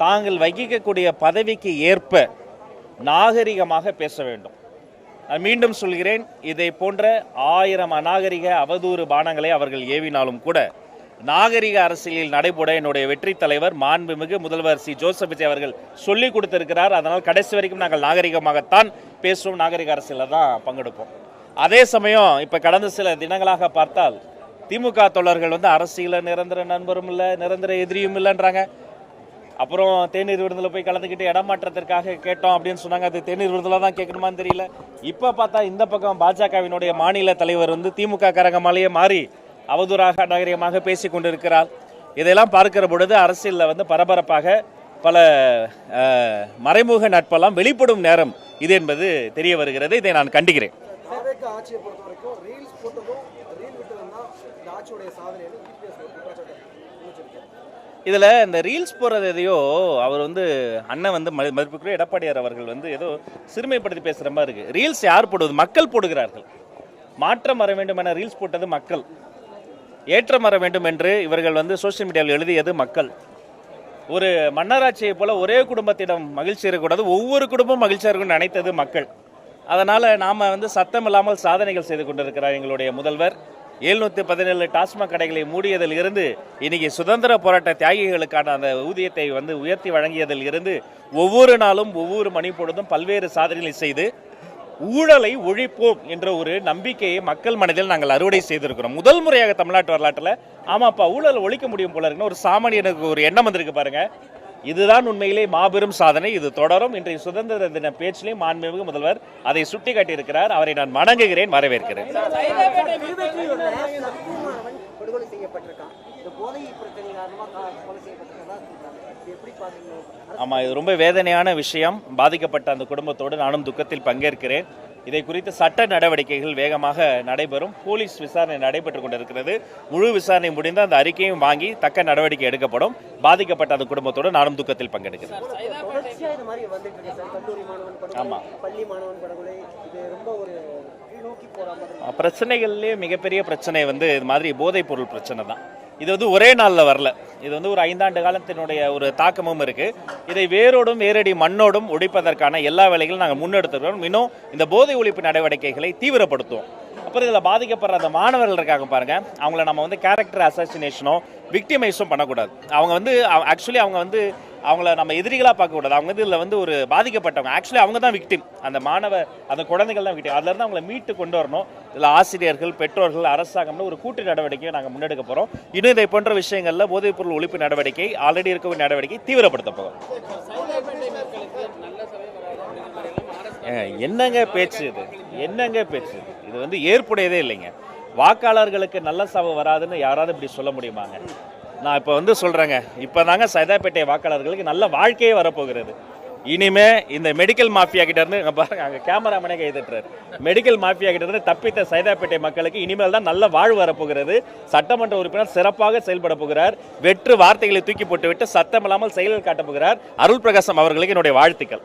தாங்கள் வகிக்கக்கூடிய பதவிக்கு ஏற்ப நாகரிகமாக பேச வேண்டும். நான் மீண்டும் சொல்கிறேன், இதை போன்ற 1000 அநாகரிக அவதூறு பானங்களை அவர்கள் ஏவினாலும் கூட நாகரிக அரசியலில் நடைபெற என்னுடைய வெற்றி தலைவர் மாண்புமிகு முதல்வர் சி. ஜோசப் விஜய் அவர்கள் சொல்லிக் கொடுத்திருக்கிறார். அதனால் கடைசி வரைக்கும் நாங்கள் நாகரிகமாகத்தான் பேசுவோம், நாகரிக அரசியலில் தான் பங்கெடுப்போம். அதே சமயம் இப்போ கடந்த சில தினங்களாக பார்த்தால் திமுக தொண்டர்கள் அரசியலில் நிரந்தர நண்பரும் இல்லை, நிரந்தர எதிரியும் இல்லைன்றாங்க. அப்புறம் தேநீர் விருந்தில் போய் கலந்துக்கிட்டு இடமாற்றத்திற்காக கேட்டோம் அப்படின்னு சொன்னாங்க. அது தேநீர் விருந்தில் தான் கேட்கணுமான்னு தெரியல. இப்போ பார்த்தா இந்த பக்கம் பாஜகவினுடைய மாநில தலைவர் திமுக கரகமாலேயே மாறி அவதூறாக நாகரிகமாக பேசி கொண்டிருக்கிறார். இதையெல்லாம் பார்க்கிற பொழுது அரசியலில் பரபரப்பாக பல மறைமுக நட்பெல்லாம் வெளிப்படும் நேரம் இது என்பது தெரிய வருகிறது. இதை நான் கண்டிக்கிறேன். இதில் இந்த ரீல்ஸ் போடுறது எதையோ அவர் அண்ணன் மதிப்புக்குரிய எடப்பாடியார் அவர்கள் ஏதோ சிறுமைப்படுத்தி பேசுகிற மாதிரி இருக்குது. ரீல்ஸ் யார் போடுவது? மக்கள் போடுகிறார்கள். மாற்றம் வர வேண்டும் என ரீல்ஸ் போட்டது மக்கள், ஏற்றம் வர வேண்டும் என்று இவர்கள் சோசியல் மீடியாவில் எழுதியது மக்கள். ஒரு மன்னராட்சியை போல ஒரே குடும்பத்திடம் மகிழ்ச்சி இருக்கக்கூடாது, ஒவ்வொரு குடும்பம் மகிழ்ச்சியாக இருக்கும்னு நினைத்தது மக்கள். அதனால் நாம் சத்தம் இல்லாமல் சாதனைகள் செய்து கொண்டிருக்கிறார் எங்களுடைய முதல்வர். 717 டாஸ்மாக் கடைகளை மூடியதில் இருந்து இன்னைக்கு சுதந்திர போராட்ட தியாகிகளுக்கான அந்த ஊதியத்தை உயர்த்தி வழங்கியதில் இருந்து ஒவ்வொரு நாளும் ஒவ்வொரு மணி பொழுதும் பல்வேறு சாதனைகளை செய்து ஊழலை ஒழிப்போம் என்ற ஒரு நம்பிக்கையை மக்கள் மனதில் நாங்கள் அறுவடை செய்திருக்கிறோம். முதல் முறையாக தமிழ்நாட்டு வரலாற்றில் ஆமாப்பா ஊழலை ஒழிக்க முடியும் போல இருக்குன்னு ஒரு சாமானியனுக்கு ஒரு எண்ணம் வந்திருக்கு பாருங்க. இதுதான் உண்மையிலே மாபெரும் சாதனை. இது தொடரும். இன்றைய சுதந்திர தின பேச்சிலையும் மாண்புமிகு முதல்வர் அதை சுட்டி காட்டியிருக்கிறார். அவரை நான் வணங்குகிறேன், வரவேற்கிறேன். ஆமா, இது ரொம்ப வேதனையான விஷயம். பாதிக்கப்பட்ட அந்த குடும்பத்தோடு நானும் துக்கத்தில் பங்கேற்கிறேன். இதை குறித்து சட்ட நடவடிக்கைகள் வேகமாக நடைபெறும். போலீஸ் விசாரணை நடைபெற்றுக் கொண்டிருக்கிறது. முழு விசாரணை முடிந்து அந்த அறிக்கையும் வாங்கி தக்க நடவடிக்கை எடுக்கப்படும். பாதிக்கப்பட்ட அந்த குடும்பத்தோடு நானும் துக்கத்தில் பங்கெடுக்கிறேன். ஆமா, பிரச்சனைகள்லேயே மிகப்பெரிய பிரச்சனை இது மாதிரி போதைப் பொருள் பிரச்சனை தான். இது ஒரே நாளில் வரல. இது ஒரு 5 ஆண்டு காலத்தினுடைய ஒரு தாக்கமும் இருக்கு. இதை வேரோடும் வேரடி மண்ணோடும் ஒழிப்பதற்கான எல்லா வேலைகளும் நாங்கள் முன்னெடுத்துக்கிறோம். இன்னும் இந்த போதை ஒழிப்பு நடவடிக்கைகளை தீவிரப்படுத்துவோம். அப்புறம் இதில் பாதிக்கப்படுற அந்த மாணவர்கள் இருக்காங்க பாருங்க, அவங்கள நம்ம கேரக்டர் அசாசினேஷனோ விக்டிமைஸும் பண்ணக்கூடாது. அவங்க ஆக்சுவலி அவங்கள நம்ம எதிரிகளாக பார்க்கக்கூடாது. அவங்க இதில் ஒரு பாதிக்கப்பட்டவங்க. ஆக்சுவலி அவங்க தான் விக்டிம். அந்த குழந்தைகள் தான் விக்டிம். அதுலேருந்து அவங்கள மீட்டு கொண்டு வரணும். இதில் ஆசிரியர்கள், பெற்றோர்கள், அரசாங்கம்னு ஒரு கூட்டு நடவடிக்கையை நாங்கள் முன்னெடுக்க போகிறோம். இன்னும் இதை போன்ற விஷயங்களில் போதைப்பொருள் ஒழிப்பு நடவடிக்கை, ஆல்ரெடி இருக்கக்கூடிய நடவடிக்கை தீவிரப்படுத்த போகிறோம். என்னங்க பேச்சு இது? என்னங்க பேச்சு இது? ஏற்புடையதே இல்லைங்க. வாக்காளர்களுக்கு நல்ல சாவு வராதுன்னு யாராவது இப்படி சொல்ல முடியுமாங்க? நான் இப்போ சொல்கிறேங்க, இப்போ தாங்க சைதாப்பேட்டை வாக்காளர்களுக்கு நல்ல வாழ்க்கையே வரப்போகிறது. இனிமே இந்த மெடிக்கல் மாஃபியா கிட்ட இருந்து பாருங்க, அங்கே கேமராமேனே கை தட்டுறாரு. மெடிக்கல் மாஃபியா கிட்ட இருந்து தப்பித்த சைதாப்பேட்டை மக்களுக்கு இனிமேல் தான் நல்ல வாழ்வு வரப்போகிறது. சட்டமன்ற உறுப்பினர் சிறப்பாக செயல்பட போகிறார். வெற்று வார்த்தைகளை தூக்கி போட்டுவிட்டு சத்தமில்லாமல் செயலில் காட்ட போகிறார். அருள் பிரகாசம் அவர்களுக்கு என்னுடைய வாழ்த்துக்கள்.